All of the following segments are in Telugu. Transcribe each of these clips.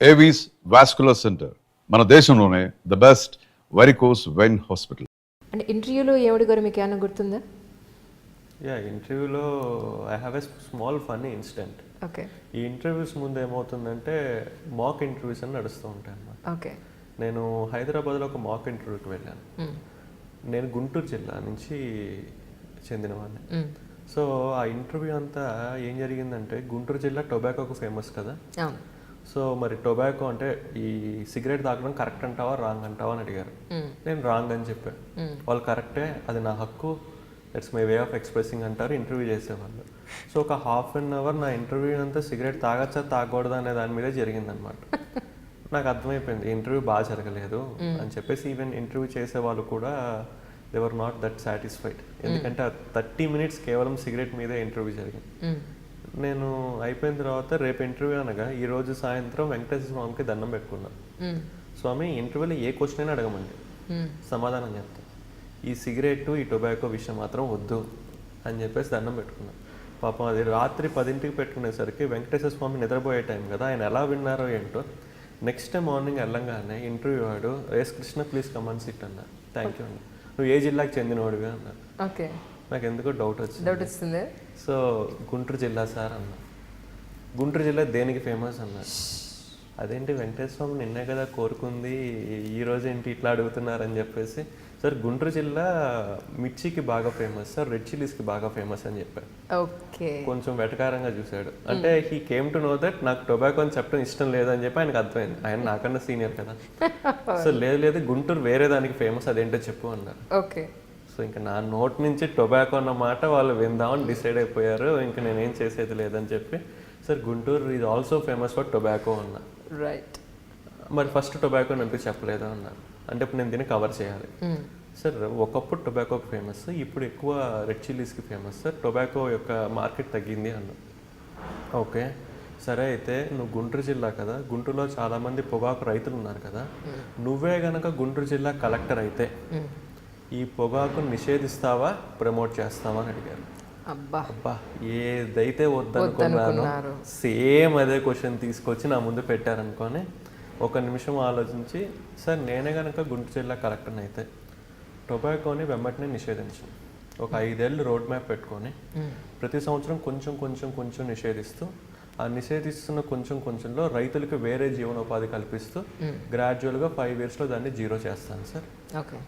ఏవీస్ వాస్కులర్ సెంటర్ మన దేశంలోనే the best varicose vein hospital. అంటే ఇంటర్వ్యూలో ఏమడిగారు మీకు ఏమైనా గుర్తుందా? ఇంటర్వ్యూలో I have a small funny incident. Okay. ఈ ఇంటర్వ్యూస్ ముందు ఏమవుతుందంటే మాక్ ఇంటర్వ్యూస్ అని నడుస్తూ ఉంటాయి అన్నమాట. ఓకే. నేను హైదరాబాద్లో ఒక మాక్ ఇంటర్వ్యూకి వెళ్ళాను. నేను గుంటూరు జిల్లా నుంచి చెందినవాడిని. సో ఆ ఇంటర్వ్యూ అంతా ఏం జరిగిందంటే, గుంటూరు జిల్లా టొబాకోకు ఫేమస్ కదా. సో మరి టొబాకో అంటే ఈ సిగరెట్ తాగడం కరెక్ట్ అంటావా రాంగ్ అంటావా అని అడిగారు. నేను రాంగ్ అని చెప్పాను. వాళ్ళు కరెక్టే, అది నా హక్కు, it's my way of expressing అంటారు ఇంటర్వ్యూ చేసేవాళ్ళు. సో ఒక హాఫ్ అన్ అవర్ నా ఇంటర్వ్యూ అంతా సిగరెట్ తాగచ్చా తాగకూడదా అనే దాని మీదే జరిగిందనమాట. నాకు అర్థమైపోయింది ఇంటర్వ్యూ బాగా జరగలేదు అని చెప్పేసి. ఈవెన్ ఇంటర్వ్యూ చేసే వాళ్ళు కూడా they were not that satisfied. ఎందుకంటే 30 minutes కేవలం సిగరెట్ మీదే ఇంటర్వ్యూ జరిగింది. నేను అయిపోయిన తర్వాత రేపు ఇంటర్వ్యూ అనగా ఈరోజు సాయంత్రం వెంకటేశ్వర స్వామికి దండం పెట్టుకున్నాను. స్వామి ఇంటర్వ్యూలో ఏ క్వశ్చన్ అయినా అడగమండి, సమాధానం చెప్తాను, ఈ సిగరెట్ ఈ టొబాకో విషయం మాత్రం వద్దు అని చెప్పేసి దండం పెట్టుకున్నాను. పాపం అది రాత్రి 10ంటికి పెట్టుకునేసరికి వెంకటేశ్వర స్వామి నిద్రపోయే టైం కదా, ఆయన ఎలా విన్నారో ఏంటో. నెక్స్ట్ డే మార్నింగ్ వెళ్ళంగానే ఇంటర్వ్యూ వాడు yes Krishna please come in sit అన్నారు. థ్యాంక్ యూ అండి, నువ్వు ఏ జిల్లాకి చెందినవాడుగా అన్నారు. ఓకే. నాకు ఎందుకో డౌట్ వచ్చింది. సో గుంటూరు జిల్లా సార్ అన్నా. గుంటూరు జిల్లా దేనికి ఫేమస్ అన్నారు. అదేంటి వెంకటేశ్వర స్వామి నిన్నే కదా కోరుకుంది, ఈ రోజు ఏంటి ఇట్లా అడుగుతున్నారని చెప్పేసి. సార్ గుంటూరు జిల్లా మిర్చికి బాగా ఫేమస్ సార్, రెడ్ చిల్లీస్కి బాగా ఫేమస్ అని చెప్పారు. ఓకే. కొంచెం వెటకారంగా చూశాడు. అంటే he came to know that నాకు టొబాకో అని చెప్పడం ఇష్టం లేదని చెప్పి ఆయనకు అర్థమైంది. ఆయన నాకన్నా సీనియర్ కదా. సో లేదు గుంటూరు వేరే దానికి ఫేమస్, అదేంటో చెప్పు అన్నారు. ఓకే. సో ఇంకా నా నోట్ నుంచి టొబాకో అన్న మాట వాళ్ళు విందామని డిసైడ్ అయిపోయారు. ఇంకా నేనేం చేసేది లేదని చెప్పి sir Guntur is also famous for tobacco అన్నా. రైట్. మరి ఫస్ట్ టొబాకో నాకు చెప్పలేదు అన్నారు. అంటే ఇప్పుడు నేను దీన్ని కవర్ చేయాలి. సార్ ఒకప్పుడు టొబాకోకి ఫేమస్, ఇప్పుడు ఎక్కువ రెడ్ చిల్లీస్కి ఫేమస్ సార్, టొబాకో యొక్క మార్కెట్ తగ్గింది అన్నా. ఓకే సరే, అయితే నువ్వు గుంటూరు జిల్లా కదా, గుంటూరులో చాలామంది పొగాకు రైతులు ఉన్నారు కదా, నువ్వే గనక గుంటూరు జిల్లా కలెక్టర్ అయితే ఈ పొగాకును నిషేధిస్తావా ప్రమోట్ చేస్తావా అని అడిగారు. అబ్బా ఏదైతే వద్దనుకున్నాను సేమ్ అదే క్వశ్చన్ తీసుకొచ్చి నా ముందు పెట్టారనుకొని ఒక నిమిషం ఆలోచించి, సార్ నేనే కనుక గుంటూరు జిల్లా కలెక్టర్ని అయితే టొబాకోని వెంబటినే నిషేధించాను. ఒక 5 ఏళ్ళు రోడ్ మ్యాప్ పెట్టుకొని ప్రతి సంవత్సరం కొంచెం నిషేధిస్తూ, ఆ నిషేధిస్తున్న కొంచెంలో రైతులకు వేరే జీవనోపాధి కల్పిస్తూ గ్రాడ్యువల్గా 5 yearsలో దాన్ని జీరో చేస్తాను సార్.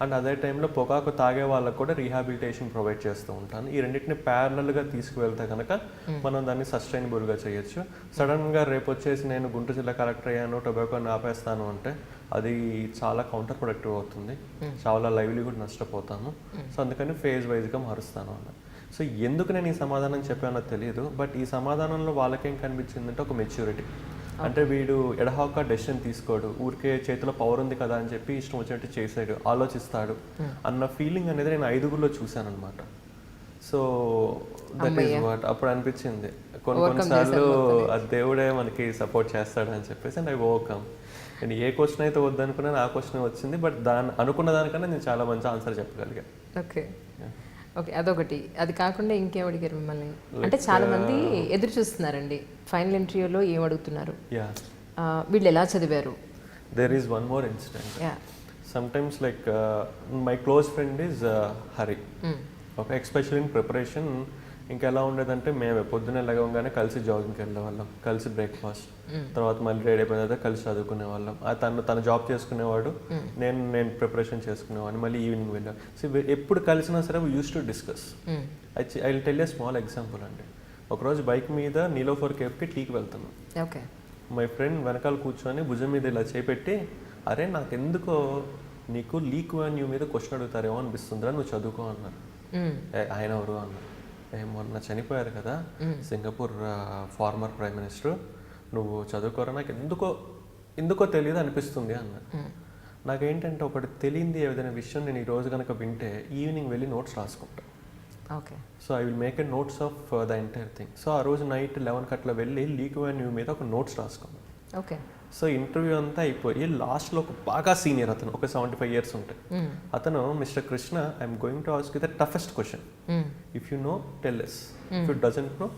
అండ్ అదే టైంలో పొగాకు తాగే వాళ్ళకు కూడా రీహాబిలిటేషన్ ప్రొవైడ్ చేస్తూ ఉంటాను. ఈ రెండింటిని ప్యారలల్గా తీసుకువెళ్తే కనుక మనం దాన్ని సస్టైనబుల్గా చేయొచ్చు. సడన్గా రేపు వచ్చేసి నేను గుంటూరు జిల్లా కలెక్టర్ అయ్యాను, టొబాకోని ఆపేస్తాను అంటే అది చాలా కౌంటర్ ప్రొడక్టివ్ అవుతుంది, చాలా లైవ్లీహుడ్ నష్టపోతాము. సో అందుకని ఫేజ్ వైజ్గా మారుస్తాను అన్న. సో ఎందుకు నేను ఈ సమాధానం చెప్పానో తెలియదు, బట్ ఈ సమాధానంలో వాళ్ళకేం కనిపించిందంటే ఒక మెచ్యూరిటీ. అంటే వీడు ఎడహాక డెసిషన్ తీసుకోడు, ఊరికే చేతిలో పవర్ ఉంది కదా అని చెప్పి ఇష్టం వచ్చినట్టు చేసాడు, ఆలోచిస్తాడు అన్న ఫీలింగ్ అనేది నేను 5గురిలో చూశాను అనమాట. సో దట్ ఈస్ వాట్ అప్పుడు అనిపించింది. కొన్నిసార్లు ఆ దేవుడే మనకి సపోర్ట్ చేస్తాడు అని చెప్పేసి అండ్ ఐ ఓవర్కమ్. నేను ఏ క్వశ్చన్ అయితే వద్దనుకున్నాను ఆ క్వశ్చన్ వచ్చింది, బట్ అనుకున్న దానికన్నా నేను చాలా మంచి ఆన్సర్ చెప్పగలిగాను. ఓకే. ఓకే, అదొకటి. అది కాకుండా ఇంకేం అడిగారు మిమ్మల్ని? అంటే చాలా మంది ఎదురు చూస్తున్నారండి ఫైనల్ ఇంటర్వ్యూలో ఏం అడుగుతున్నారు, వీళ్ళు ఎలా చదివారు. There is one more incident. Sometimes like my close friend is Hari. Okay, especially in preparation ఇంకెలా ఉండేదంటే మేము పొద్దున్నే లేవగానే కలిసి జాగింగ్కి వెళ్ళేవాళ్ళం, కలిసి బ్రేక్ఫాస్ట్, తర్వాత మళ్ళీ రెడీ అయిపోయిన తర్వాత కలిసి చదువుకునే వాళ్ళం. తన జాబ్ చేసుకునేవాడు, నేను ప్రిపరేషన్ చేసుకునేవాడిని, మళ్ళీ ఈవినింగ్ వెళ్ళాం. సో ఎప్పుడు కలిసినా సరే we use to discuss. I will tell a small example అండి. ఒకరోజు బైక్ మీద నీలోఫర్ కేవ్కి టీకి వెళ్తున్నాం. ఓకే. మై ఫ్రెండ్ వెనకాల కూర్చొని భుజం మీద ఇలా చేపెట్టి, అరే నాకెందుకో నీకు లీక్ న్యూ మీద క్వశ్చన్ అడుగుతారేమో అనిపిస్తుందిరా, నువ్వు చదువుకో అన్నారు. ఆయన ఎవరు అన్నారు. మొన్న చనిపోయారు కదా సింగపూర్ ఫార్మర్ ప్రైమ్ మినిస్టర్, నువ్వు చదువుకోరా, నాకు ఎందుకో తెలియదు అనిపిస్తుంది అన్నారు. నాకేంటంటే ఒకటి తెలియంది ఏదైనా విషయం నేను ఈరోజు కనుక వింటే ఈవినింగ్ వెళ్ళి నోట్స్ రాసుకుంటాను. Okay. So I will make a notes of the entire thing. So ఆ రోజు నైట్ 11 గంటల వెళ్ళి లీక్ న్యూ మీద ఒక నోట్స్ రాసుకున్నాను. ఓకే. సో ఇంటర్వ్యూ అంతా అయిపోయి లాస్ట్లో ఒక బాగా సీనియర్ అతను, ఒక 75 years ఉంటాయి, అతను, mister Krishna I'm going to ask you the toughest question, if you know tell us, if you doesn't know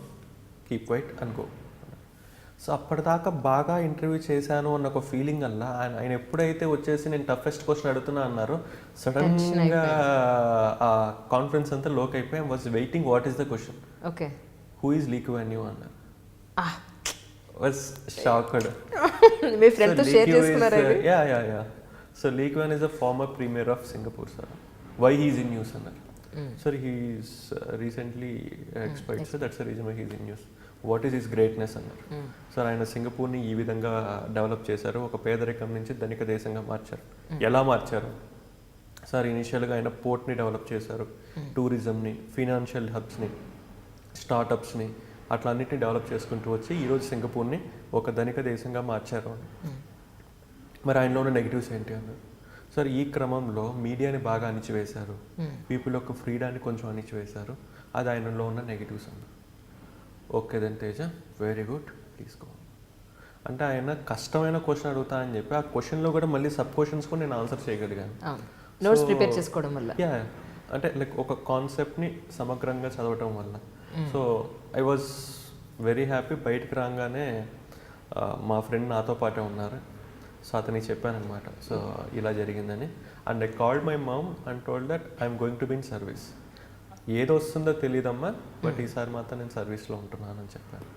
keep quiet and go. So అప్పటిదాకా బాగా ఇంటర్వ్యూ చేశాను అన్న ఒక ఫీలింగ్ వల్ల ఆయన ఎప్పుడైతే వచ్చేసి నేను టఫెస్ట్ క్వశ్చన్ అడుగుతున్నా అన్నారో సడన్గా ఆ కాన్ఫిడెన్స్ అంతా లోక్ అయిపోయి was waiting what is the question, okay, who is Lee Kuan Yew అన్నారు. Was shocked. మీ ఫ్రెండ్తో షేర్ చేసుకున్నారా ఇది? Yeah. So Lee Kuan is the former premier of Singapore sir. Why he's in news అన్నారు. Sir he's recently expired sir, that's the reason why he's in news. What is his greatness అన్నారు. సార్ ఆయన సింగపూర్ని ఈ విధంగా డెవలప్ చేశారు, ఒక పేదరికం నుంచి ధనిక దేశంగా మార్చారు. ఎలా మార్చారు సార్? ఇనిషియల్గా ఆయన పోర్ట్ని డెవలప్ చేశారు, టూరిజంని, ఫినాన్షియల్ హబ్స్ని, స్టార్టప్స్ని, అట్లా అన్నిటిని డెవలప్ చేసుకుంటూ వచ్చి ఈరోజు సింగపూర్ని ఒక ధనిక దేశంగా మార్చారు. మరి ఆయనలో ఉన్న నెగిటివ్స్ ఏంటి అన్నారు. సార్ ఈ క్రమంలో మీడియాని బాగా అణిచివేశారు, పీపుల్ యొక్క ఫ్రీడాన్ని కొంచెం అణిచివేశారు, అది ఆయనలో ఉన్న నెగిటివ్స్ అన్నారు. Okay then Teja, very good, తీసుకో. అంటే ఆయన కష్టమైన క్వశ్చన్ అడుగుతా అని చెప్పి ఆ క్వశ్చన్లో కూడా మళ్ళీ సబ్ క్వశ్చన్స్ కూడా నేను ఆన్సర్ చేయగలిగాను. నోట్స్ ప్రిపేర్ చేసుకోవడం వల్ల. యా, అంటే లైక్ ఒక కాన్సెప్ట్ని సమగ్రంగా చదవటం వల్ల. So I was very happy. బయటకు రాగానే మా ఫ్రెండ్ నాతో పాటే ఉన్నారు. సో అతనికి చెప్పానమాట, సో ఇలా జరిగిందని. And I called my mom and told that I'm going to be in service. ఏది వస్తుందో తెలియదమ్మా, బట్ ఈసారి మాత్రం నేను సర్వీస్లో ఉంటున్నానని చెప్పాను.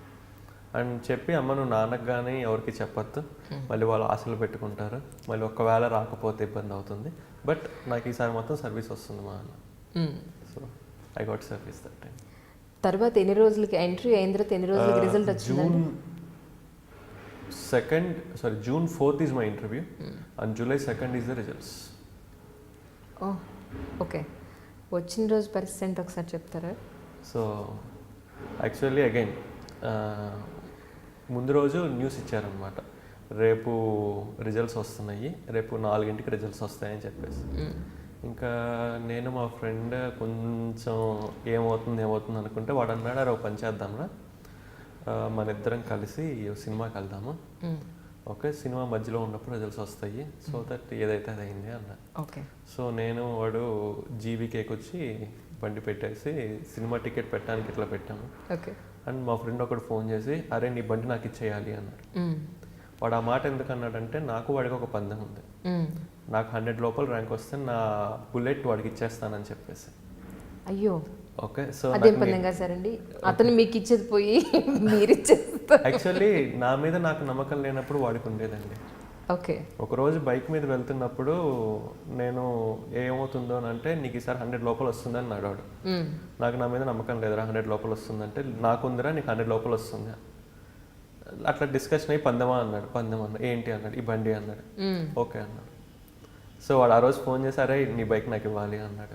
అండ్ చెప్పి అమ్మ నువ్వు నాన్నకు కానీ ఎవరికి చెప్పొద్దు, మళ్ళీ వాళ్ళు ఆశలు పెట్టుకుంటారు, మళ్ళీ ఒకవేళ రాకపోతే ఇబ్బంది అవుతుంది, బట్ నాకు ఈసారి మాత్రం సర్వీస్ వస్తుంది మా అన్న. So I got service that time. తర్వాత ఎన్ని రోజులకి ఎంట్రీ అయిన తర్వాత ఎన్ని రోజులకి రిజల్ట్ వచ్చింది? June 4th is my interview and July 2nd is the results. Okay, వచ్చిన రోజు పరిస్థితి ఏంటి ఒకసారి చెప్తారా? సో యాక్చువల్లీ అగైన్ ముందు రోజు న్యూస్ ఇచ్చారనమాట, రేపు రిజల్ట్స్ వస్తున్నాయి, రేపు 4 రిజల్ట్స్ వస్తాయని చెప్పేసి. ఇంకా నేను మా ఫ్రెండ్ కొంచెం ఏమవుతుంది అనుకుంటే వాడు అన్నాడు, అరే ఒక పని చేద్దాంరా, మన ఇద్దరం కలిసి సినిమాకి వెళ్దాము. ఓకే, సినిమా మధ్యలో ఉన్నప్పుడు రిజల్ట్స్ వస్తాయి, సో దట్ ఏదైతే అది అయింది అన్న. ఓకే. సో నేను వాడు జీవీకేకి వచ్చి బండి పెట్టేసి సినిమా టికెట్ పెట్టడానికి ఇట్లా పెట్టాము. ఓకే. అండ్ మా ఫ్రెండ్ ఒకడు ఫోన్ చేసి అరే నీ బండి నాకు ఇచ్చేయాలి అన్నాడు. వాడు ఆ మాట ఎందుకు అన్నాడంటే నాకు వాడికి ఒక పందెం ఉంది, నాకు 100 లోపల ర్యాంక్ వస్తే నా బుల్లెట్ వాడికి ఇచ్చేస్తానని చెప్పేసి. అయ్యో, ఓకే. సో అదేం పందెంగా సారండి, అతను మీకు ఇచ్చేది పోయి మీరు ఇచ్చేస్తారు. యాక్చువల్లీ నా మీద నాకు నమ్మకం లేనప్పుడు వాడికి ఉండేదండి. ఓకే. ఒకరోజు బైక్ మీద వెళ్తున్నప్పుడు నేను ఏమవుతుందో అని అంటే నీకు ఈసారి 100 లోపల వస్తుందని అన్నాడు. నాకు నా మీద నమ్మకం లేదురా, 100 లోపల వస్తుందంటే నాకుందిరా నీకు 100 లోపల వస్తుంది. అట్లా డిస్కషన్ అయ్యి పందెమా అన్నాడు. పందెం అన్నాడు. ఏంటి అన్నాడు. ఈ బండి అన్నాడు. ఓకే అన్నాడు. సో వాడు ఆ రోజు ఫోన్ చేసి అరే నీ బైక్ నాకు ఇవ్వాలి అన్నాడు.